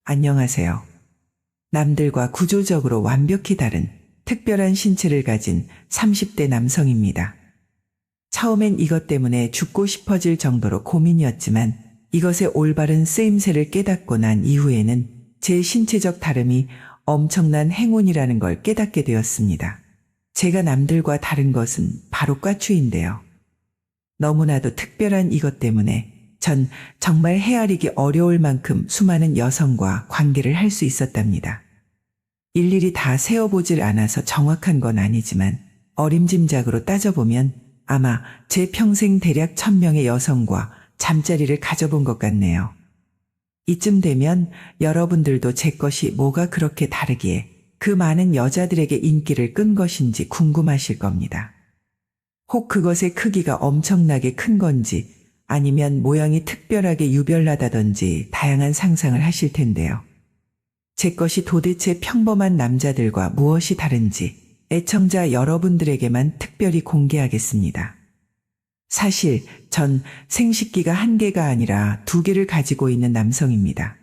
안녕하세요. 남들과 구조적으로 완벽히 다른 특별한 신체를 가진 30대 남성입니다. 처음엔 이것 때문에 죽고 싶어질 정도로 고민이었지만 이것의 올바른 쓰임새를 깨닫고 난 이후에는 제 신체적 다름이 엄청난 행운이라는 걸 깨닫게 되었습니다. 제가 남들과 다른 것은 바로 과추인데요. 너무나도 특별한 이것 때문에 전 정말 헤아리기 어려울 만큼 수많은 여성과 관계를 할 수 있었답니다. 일일이 다 세어보질 않아서 정확한 건 아니지만 어림짐작으로 따져보면 아마 제 평생 대략 1000명의 여성과 잠자리를 가져본 것 같네요. 이쯤 되면 여러분들도 제 것이 뭐가 그렇게 다르기에 그 많은 여자들에게 인기를 끈 것인지 궁금하실 겁니다. 혹 그것의 크기가 엄청나게 큰 건지 아니면 모양이 특별하게 유별나다든지 다양한 상상을 하실 텐데요. 제 것이 도대체 평범한 남자들과 무엇이 다른지 애청자 여러분들에게만 특별히 공개하겠습니다. 사실 전 생식기가 1개가 아니라 2개를 가지고 있는 남성입니다.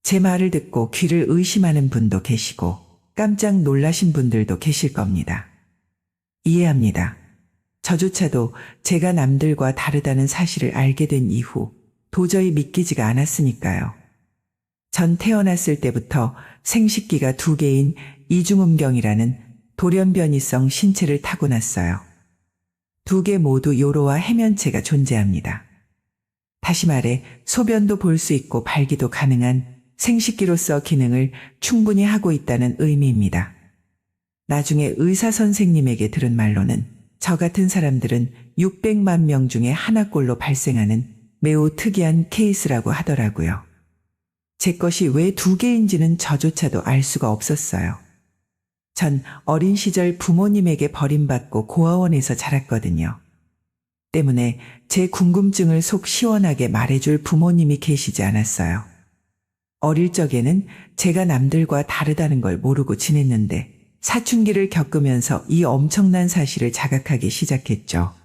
제 말을 듣고 귀를 의심하는 분도 계시고 깜짝 놀라신 분들도 계실 겁니다. 이해합니다. 저조차도 제가 남들과 다르다는 사실을 알게 된 이후 도저히 믿기지가 않았으니까요. 전 태어났을 때부터 생식기가 2개인 이중음경이라는 돌연변이성 신체를 타고났어요. 2개 모두 요로와 해면체가 존재합니다. 다시 말해 소변도 볼 수 있고 발기도 가능한 생식기로서 기능을 충분히 하고 있다는 의미입니다. 나중에 의사 선생님에게 들은 말로는 저 같은 사람들은 600만 명 중에 하나꼴로 발생하는 매우 특이한 케이스라고 하더라고요. 제 것이 왜 2개인지는 저조차도 알 수가 없었어요. 전 어린 시절 부모님에게 버림받고 고아원에서 자랐거든요. 때문에 제 궁금증을 속 시원하게 말해줄 부모님이 계시지 않았어요. 어릴 적에는 제가 남들과 다르다는 걸 모르고 지냈는데 사춘기를 겪으면서 이 엄청난 사실을 자각하기 시작했죠.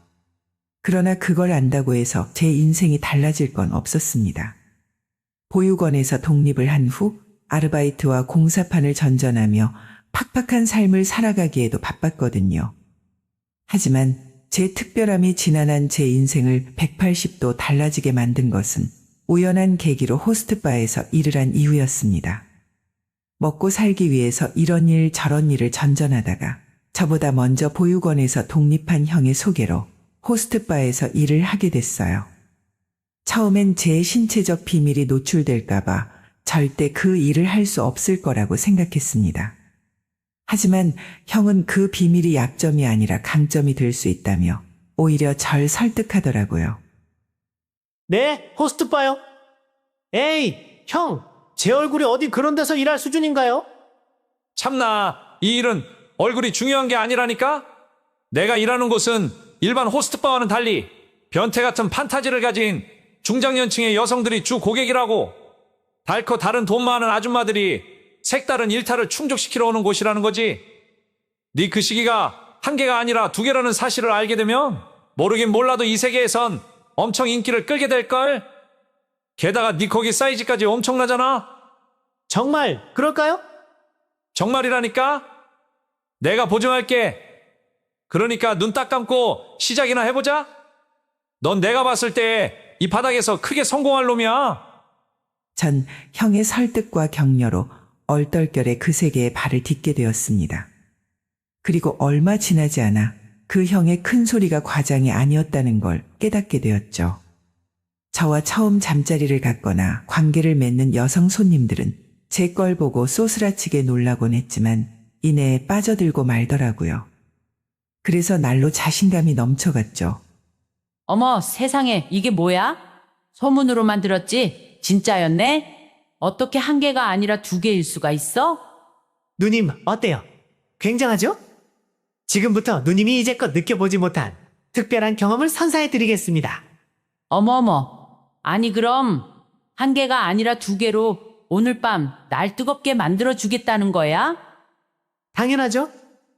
그러나 그걸 안다고 해서 제 인생이 달라질 건 없었습니다. 보육원에서 독립을 한 후 아르바이트와 공사판을 전전하며 팍팍한 삶을 살아가기에도 바빴거든요. 하지만 제 특별함이 지난한 제 인생을 180도 달라지게 만든 것은 우연한 계기로 호스트바에서 일을 한 이유였습니다. 먹고 살기 위해서 이런 일 저런 일을 전전하다가 저보다 먼저 보육원에서 독립한 형의 소개로 호스트바에서 일을 하게 됐어요. 처음엔 제 신체적 비밀이 노출될까봐 절대 그 일을 할 수 없을 거라고 생각했습니다. 하지만 형은 그 비밀이 약점이 아니라 강점이 될 수 있다며 오히려 절 설득하더라고요. 네, 호스트바요. 에이, 형, 제 얼굴이 어디 그런 데서 일할 수준인가요? 참나, 이 일은 얼굴이 중요한 게 아니라니까? 내가 일하는 곳은 일반 호스트바와는 달리 변태 같은 판타지를 가진 중장년층의 여성들이 주 고객이라고. 달커 다른 돈 많은 아줌마들이 색다른 일탈을 충족시키러 오는 곳이라는 거지. 네 그 시기가 1개가 아니라 2개라는 사실을 알게 되면 모르긴 몰라도 이 세계에선 엄청 인기를 끌게 될걸? 게다가 네 거기 사이즈까지 엄청나잖아? 정말 그럴까요? 정말이라니까? 내가 보증할게. 그러니까 눈 딱 감고 시작이나 해보자? 넌 내가 봤을 때 이 바닥에서 크게 성공할 놈이야. 전 형의 설득과 격려로 얼떨결에 그 세계에 발을 딛게 되었습니다. 그리고 얼마 지나지 않아 그 형의 큰 소리가 과장이 아니었다는 걸 깨닫게 되었죠. 저와 처음 잠자리를 갖거나 관계를 맺는 여성 손님들은 제 걸 보고 쏘스라치게 놀라곤 했지만 이내에 빠져들고 말더라고요. 그래서 날로 자신감이 넘쳐갔죠. 어머, 세상에, 이게 뭐야? 소문으로만 들었지? 진짜였네? 어떻게 1개가 아니라 2개일 수가 있어? 누님, 어때요? 굉장하죠? 지금부터 누님이 이제껏 느껴보지 못한 특별한 경험을 선사해드리겠습니다. 어머어머, 아니 그럼 1개가 아니라 2개로 오늘 밤 날 뜨겁게 만들어주겠다는 거야? 당연하죠?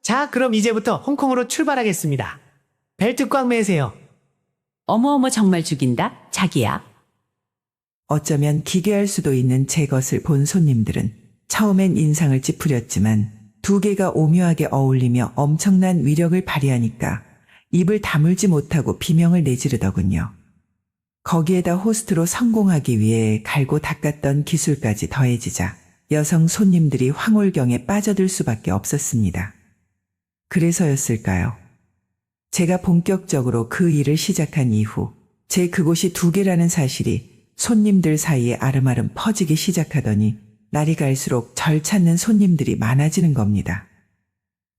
자, 그럼 이제부터 홍콩으로 출발하겠습니다. 벨트 꽉 매세요. 어머어머, 정말 죽인다, 자기야. 어쩌면 기괴할 수도 있는 제 것을 본 손님들은 처음엔 인상을 찌푸렸지만 두 개가 오묘하게 어울리며 엄청난 위력을 발휘하니까 입을 다물지 못하고 비명을 내지르더군요. 거기에다 호스트로 성공하기 위해 갈고 닦았던 기술까지 더해지자 여성 손님들이 황홀경에 빠져들 수밖에 없었습니다. 그래서였을까요? 제가 본격적으로 그 일을 시작한 이후 제 그곳이 두 개라는 사실이 손님들 사이에 아름아름 퍼지기 시작하더니 날이 갈수록 절 찾는 손님들이 많아지는 겁니다.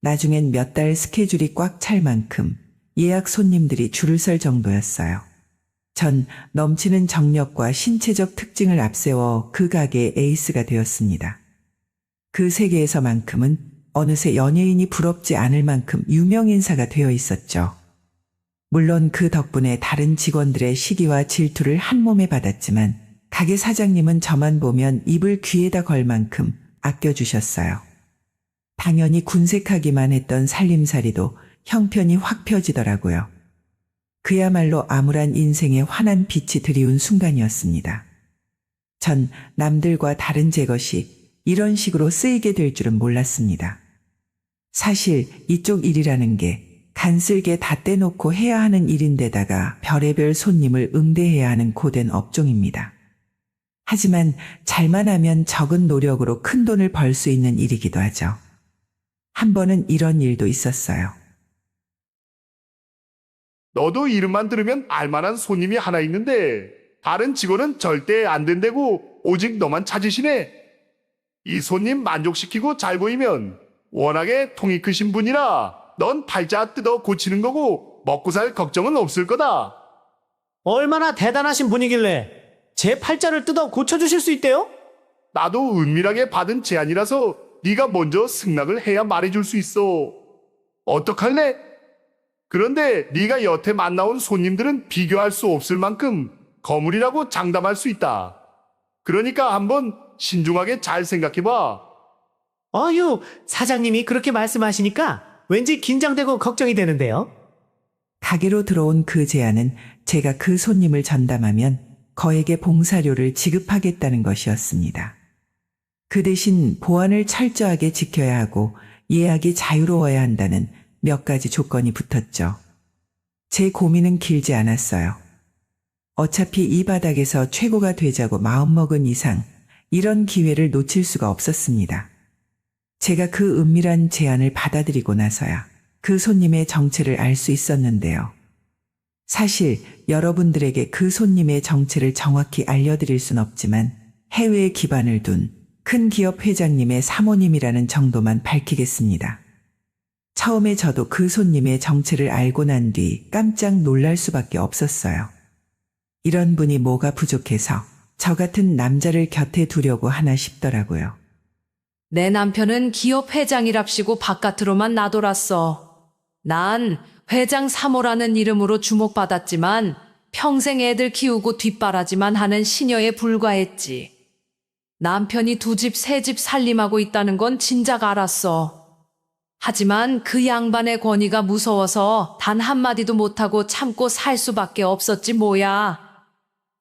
나중엔 몇 달 스케줄이 꽉 찰 만큼 예약 손님들이 줄을 설 정도였어요. 전 넘치는 정력과 신체적 특징을 앞세워 그 가게의 에이스가 되었습니다. 그 세계에서만큼은 어느새 연예인이 부럽지 않을 만큼 유명인사가 되어 있었죠. 물론 그 덕분에 다른 직원들의 시기와 질투를 한 몸에 받았지만 가게 사장님은 저만 보면 입을 귀에다 걸 만큼 아껴주셨어요. 당연히 군색하기만 했던 살림살이도 형편이 확 펴지더라고요. 그야말로 암울한 인생의 환한 빛이 드리운 순간이었습니다. 전 남들과 다른 제 것이 이런 식으로 쓰이게 될 줄은 몰랐습니다. 사실 이쪽 일이라는 게 간쓸게 다 떼놓고 해야 하는 일인데다가 별의별 손님을 응대해야 하는 고된 업종입니다. 하지만 잘만 하면 적은 노력으로 큰 돈을 벌 수 있는 일이기도 하죠. 한 번은 이런 일도 있었어요. 너도 이름만 들으면 알만한 손님이 하나 있는데 다른 직원은 절대 안 된다고 오직 너만 찾으시네. 이 손님 만족시키고 잘 보이면 워낙에 통이 크신 분이라 넌 팔자 뜯어 고치는 거고 먹고 살 걱정은 없을 거다. 얼마나 대단하신 분이길래 제 팔자를 뜯어 고쳐주실 수 있대요? 나도 은밀하게 받은 제안이라서 네가 먼저 승낙을 해야 말해줄 수 있어. 어떡할래? 그런데 네가 여태 만나온 손님들은 비교할 수 없을 만큼 거물이라고 장담할 수 있다. 그러니까 한번 신중하게 잘 생각해봐. 어휴, 사장님이 그렇게 말씀하시니까 왠지 긴장되고 걱정이 되는데요. 가게로 들어온 그 제안은 제가 그 손님을 전담하면 거액의 봉사료를 지급하겠다는 것이었습니다. 그 대신 보안을 철저하게 지켜야 하고 예약이 자유로워야 한다는 몇 가지 조건이 붙었죠. 제 고민은 길지 않았어요. 어차피 이 바닥에서 최고가 되자고 마음먹은 이상 이런 기회를 놓칠 수가 없었습니다. 제가 그 은밀한 제안을 받아들이고 나서야 그 손님의 정체를 알 수 있었는데요. 사실 여러분들에게 그 손님의 정체를 정확히 알려드릴 순 없지만 해외에 기반을 둔 큰 기업 회장님의 사모님이라는 정도만 밝히겠습니다. 처음에 저도 그 손님의 정체를 알고 난 뒤 깜짝 놀랄 수밖에 없었어요. 이런 분이 뭐가 부족해서 저 같은 남자를 곁에 두려고 하나 싶더라고요. 내 남편은 기업 회장이랍시고 바깥으로만 나돌았어. 난 회장 3호라는 이름으로 주목받았지만 평생 애들 키우고 뒷바라지만 하는 시녀에 불과했지. 남편이 2집, 3집 살림하고 있다는 건 진작 알았어. 하지만 그 양반의 권위가 무서워서 단 한마디도 못하고 참고 살 수밖에 없었지 뭐야.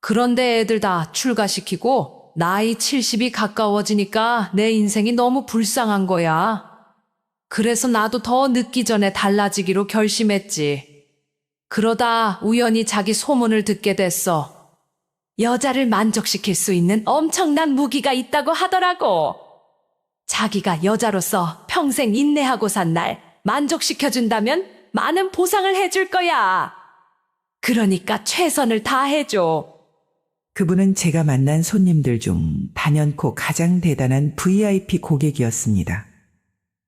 그런데 애들 다 출가시키고 나이 70이 가까워지니까 내 인생이 너무 불쌍한 거야. 그래서 나도 더 늦기 전에 달라지기로 결심했지. 그러다 우연히 자기 소문을 듣게 됐어. 여자를 만족시킬 수 있는 엄청난 무기가 있다고 하더라고. 자기가 여자로서 평생 인내하고 산 날 만족시켜준다면 많은 보상을 해줄 거야. 그러니까 최선을 다해줘. 그분은 제가 만난 손님들 중 단연코 가장 대단한 VIP 고객이었습니다.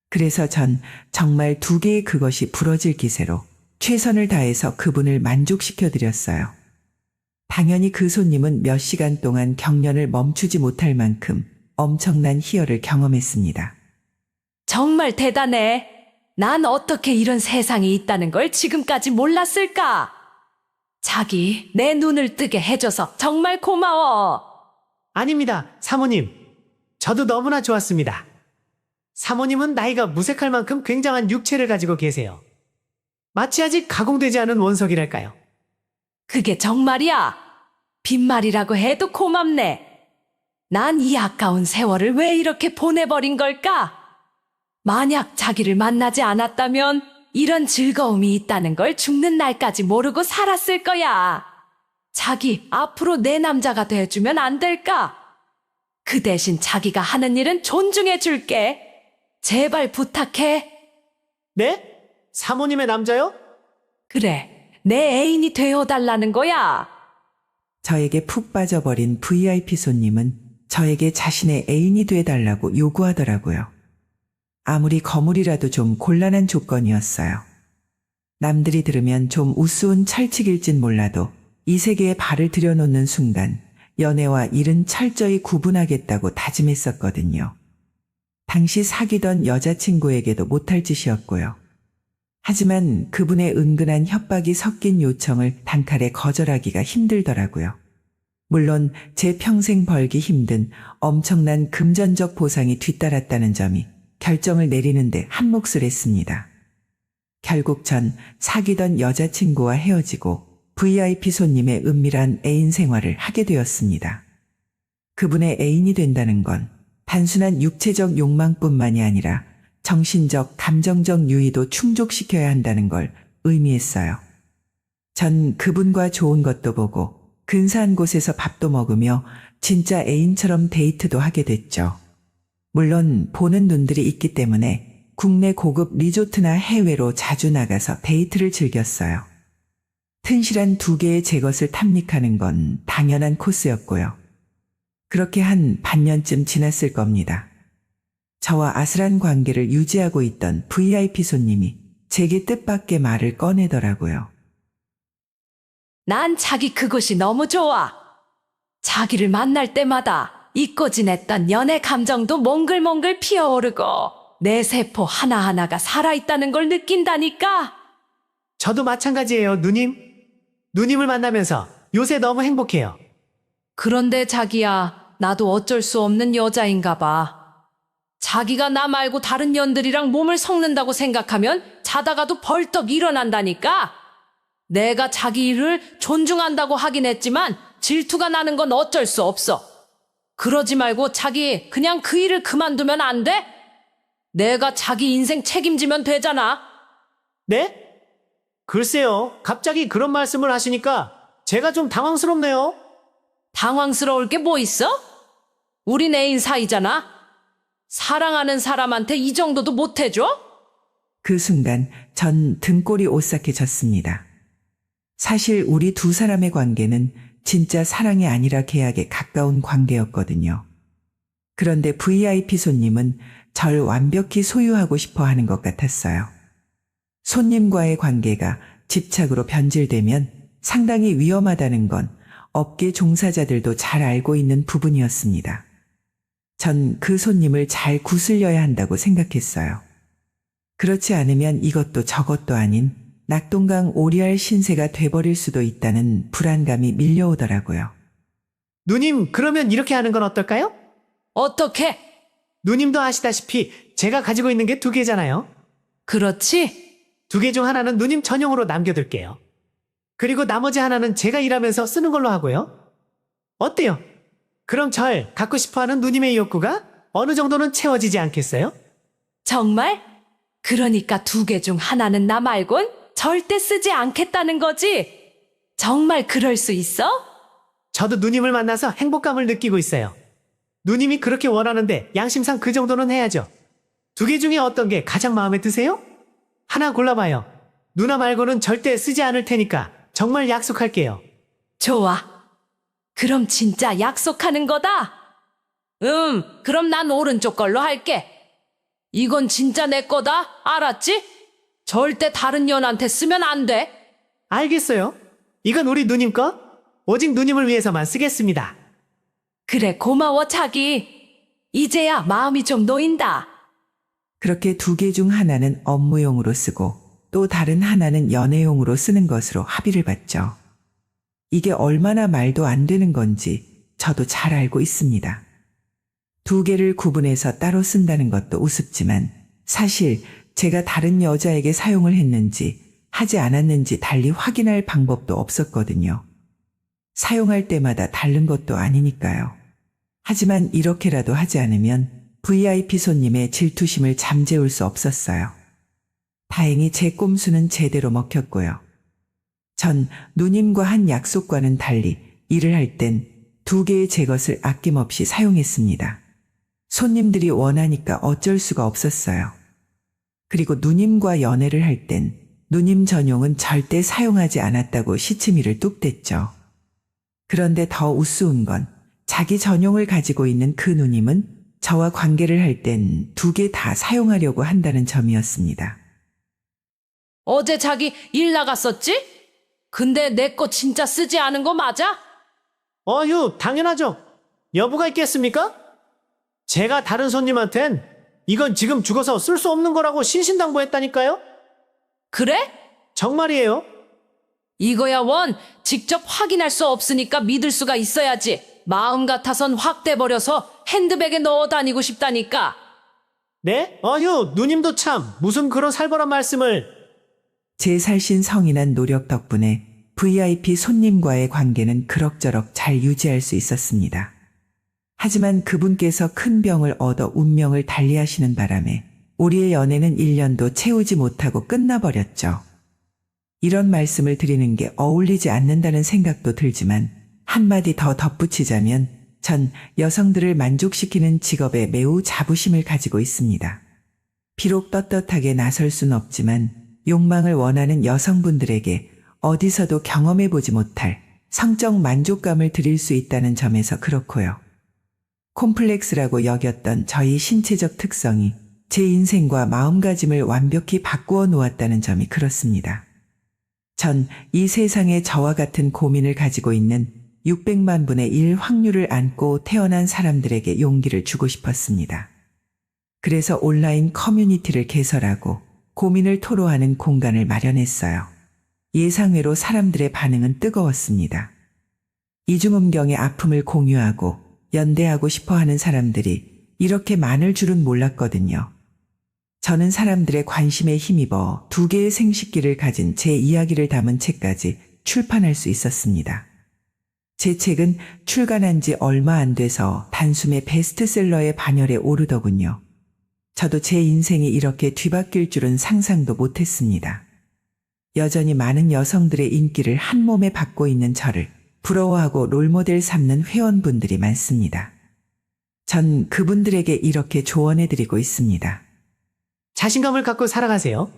그래서 전 정말 2개의 그것이 부러질 기세로 최선을 다해서 그분을 만족시켜드렸어요. 당연히 그 손님은 몇 시간 동안 경련을 멈추지 못할 만큼 엄청난 희열을 경험했습니다. 정말 대단해. 난 어떻게 이런 세상이 있다는 걸 지금까지 몰랐을까? 자기, 내 눈을 뜨게 해줘서 정말 고마워. 아닙니다, 사모님. 저도 너무나 좋았습니다. 사모님은 나이가 무색할 만큼 굉장한 육체를 가지고 계세요. 마치 아직 가공되지 않은 원석이랄까요. 그게 정말이야. 빈말이라고 해도 고맙네. 난 이 아까운 세월을 왜 이렇게 보내버린 걸까? 만약 자기를 만나지 않았다면 이런 즐거움이 있다는 걸 죽는 날까지 모르고 살았을 거야. 자기 앞으로 내 남자가 돼주면 안 될까? 그 대신 자기가 하는 일은 존중해 줄게. 제발 부탁해. 네? 사모님의 남자요? 그래, 내 애인이 되어달라는 거야. 저에게 푹 빠져버린 VIP 손님은 저에게 자신의 애인이 돼달라고 요구하더라고요. 아무리 거물이라도 좀 곤란한 조건이었어요. 남들이 들으면 좀 우스운 철칙일진 몰라도 이 세계에 발을 들여놓는 순간 연애와 일은 철저히 구분하겠다고 다짐했었거든요. 당시 사귀던 여자친구에게도 못할 짓이었고요. 하지만 그분의 은근한 협박이 섞인 요청을 단칼에 거절하기가 힘들더라고요. 물론 제 평생 벌기 힘든 엄청난 금전적 보상이 뒤따랐다는 점이 결정을 내리는데 한몫을 했습니다. 결국 전 사귀던 여자친구와 헤어지고 VIP 손님의 은밀한 애인 생활을 하게 되었습니다. 그분의 애인이 된다는 건 단순한 육체적 욕망뿐만이 아니라 정신적, 감정적 유의도 충족시켜야 한다는 걸 의미했어요. 전 그분과 좋은 것도 보고 근사한 곳에서 밥도 먹으며 진짜 애인처럼 데이트도 하게 됐죠. 물론 보는 눈들이 있기 때문에 국내 고급 리조트나 해외로 자주 나가서 데이트를 즐겼어요. 튼실한 2개의 제 것을 탐닉하는 건 당연한 코스였고요. 그렇게 한 반년쯤 지났을 겁니다. 저와 아슬한 관계를 유지하고 있던 VIP 손님이 제게 뜻밖의 말을 꺼내더라고요. 난 자기 그곳이 너무 좋아. 자기를 만날 때마다 잊고 지냈던 연애 감정도 몽글몽글 피어오르고 내 세포 하나하나가 살아있다는 걸 느낀다니까. 저도 마찬가지예요, 누님. 누님을 만나면서 요새 너무 행복해요. 그런데 자기야, 나도 어쩔 수 없는 여자인가 봐. 자기가 나 말고 다른 년들이랑 몸을 섞는다고 생각하면 자다가도 벌떡 일어난다니까. 내가 자기 일을 존중한다고 하긴 했지만 질투가 나는 건 어쩔 수 없어. 그러지 말고 자기 그냥 그 일을 그만두면 안 돼? 내가 자기 인생 책임지면 되잖아. 네? 글쎄요, 갑자기 그런 말씀을 하시니까 제가 좀 당황스럽네요. 당황스러울 게 뭐 있어? 우린 애인 사이잖아. 사랑하는 사람한테 이 정도도 못 해줘? 그 순간 전 등골이 오싹해졌습니다. 사실 우리 2 사람의 관계는 진짜 사랑이 아니라 계약에 가까운 관계였거든요. 그런데 VIP 손님은 절 완벽히 소유하고 싶어 하는 것 같았어요. 손님과의 관계가 집착으로 변질되면 상당히 위험하다는 건 업계 종사자들도 잘 알고 있는 부분이었습니다. 전 그 손님을 잘 구슬려야 한다고 생각했어요. 그렇지 않으면 이것도 저것도 아닌 낙동강 오리알 신세가 돼버릴 수도 있다는 불안감이 밀려오더라고요. 누님, 그러면 이렇게 하는 건 어떨까요? 어떻게? 누님도 아시다시피 제가 가지고 있는 게 2개잖아요. 그렇지? 2개 중 하나는 누님 전용으로 남겨둘게요. 그리고 나머지 하나는 제가 일하면서 쓰는 걸로 하고요. 어때요? 그럼 절 갖고 싶어하는 누님의 욕구가 어느 정도는 채워지지 않겠어요? 정말? 그러니까 2개 중 하나는 나 말곤 절대 쓰지 않겠다는 거지? 정말 그럴 수 있어? 저도 누님을 만나서 행복감을 느끼고 있어요. 누님이 그렇게 원하는데 양심상 그 정도는 해야죠. 2개 중에 어떤 게 가장 마음에 드세요? 하나 골라봐요. 누나 말고는 절대 쓰지 않을 테니까 정말 약속할게요. 좋아. 그럼 진짜 약속하는 거다? 그럼 난 오른쪽 걸로 할게. 이건 진짜 내 거다. 알았지? 절대 다른 년한테 쓰면 안 돼. 알겠어요. 이건 우리 누님 거. 오직 누님을 위해서만 쓰겠습니다. 그래, 고마워, 자기. 이제야 마음이 좀 놓인다. 그렇게 2개 중 하나는 업무용으로 쓰고 또 다른 하나는 연애용으로 쓰는 것으로 합의를 봤죠. 이게 얼마나 말도 안 되는 건지 저도 잘 알고 있습니다. 2개를 구분해서 따로 쓴다는 것도 우습지만 사실 제가 다른 여자에게 사용을 했는지 하지 않았는지 달리 확인할 방법도 없었거든요. 사용할 때마다 다른 것도 아니니까요. 하지만 이렇게라도 하지 않으면 VIP 손님의 질투심을 잠재울 수 없었어요. 다행히 제 꼼수는 제대로 먹혔고요. 전 누님과 한 약속과는 달리 일을 할 땐 2개의 제 것을 아낌없이 사용했습니다. 손님들이 원하니까 어쩔 수가 없었어요. 그리고 누님과 연애를 할 땐 누님 전용은 절대 사용하지 않았다고 시치미를 뚝 댔죠. 그런데 더 우스운 건 자기 전용을 가지고 있는 그 누님은 저와 관계를 할 땐 2개 다 사용하려고 한다는 점이었습니다. 어제 자기 일 나갔었지? 근데 내 거 진짜 쓰지 않은 거 맞아? 어휴, 당연하죠. 여부가 있겠습니까? 제가 다른 손님한텐 이건 지금 죽어서 쓸 수 없는 거라고 신신당부했다니까요? 그래? 정말이에요. 이거야 원 직접 확인할 수 없으니까 믿을 수가 있어야지. 마음 같아선 확 떼버려서 핸드백에 넣어 다니고 싶다니까. 네? 어휴, 누님도 참 무슨 그런 살벌한 말씀을. 제 살신 성인한 노력 덕분에 VIP 손님과의 관계는 그럭저럭 잘 유지할 수 있었습니다. 하지만 그분께서 큰 병을 얻어 운명을 달리하시는 바람에 우리의 연애는 1년도 채우지 못하고 끝나버렸죠. 이런 말씀을 드리는 게 어울리지 않는다는 생각도 들지만 한마디 더 덧붙이자면 전 여성들을 만족시키는 직업에 매우 자부심을 가지고 있습니다. 비록 떳떳하게 나설 순 없지만 욕망을 원하는 여성분들에게 어디서도 경험해보지 못할 성적 만족감을 드릴 수 있다는 점에서 그렇고요. 콤플렉스라고 여겼던 저희 신체적 특성이 제 인생과 마음가짐을 완벽히 바꾸어 놓았다는 점이 그렇습니다. 전 이 세상에 저와 같은 고민을 가지고 있는 600만 분의 1 확률을 안고 태어난 사람들에게 용기를 주고 싶었습니다. 그래서 온라인 커뮤니티를 개설하고 고민을 토로하는 공간을 마련했어요. 예상외로 사람들의 반응은 뜨거웠습니다. 이중음경의 아픔을 공유하고 연대하고 싶어하는 사람들이 이렇게 많을 줄은 몰랐거든요. 저는 사람들의 관심에 힘입어 2개의 생식기를 가진 제 이야기를 담은 책까지 출판할 수 있었습니다. 제 책은 출간한 지 얼마 안 돼서 단숨에 베스트셀러의 반열에 오르더군요. 저도 제 인생이 이렇게 뒤바뀔 줄은 상상도 못했습니다. 여전히 많은 여성들의 인기를 한 몸에 받고 있는 저를 부러워하고 롤모델 삼는 회원분들이 많습니다. 전 그분들에게 이렇게 조언해드리고 있습니다. 자신감을 갖고 살아가세요.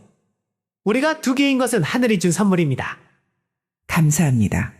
우리가 2개인 것은 하늘이 준 선물입니다. 감사합니다.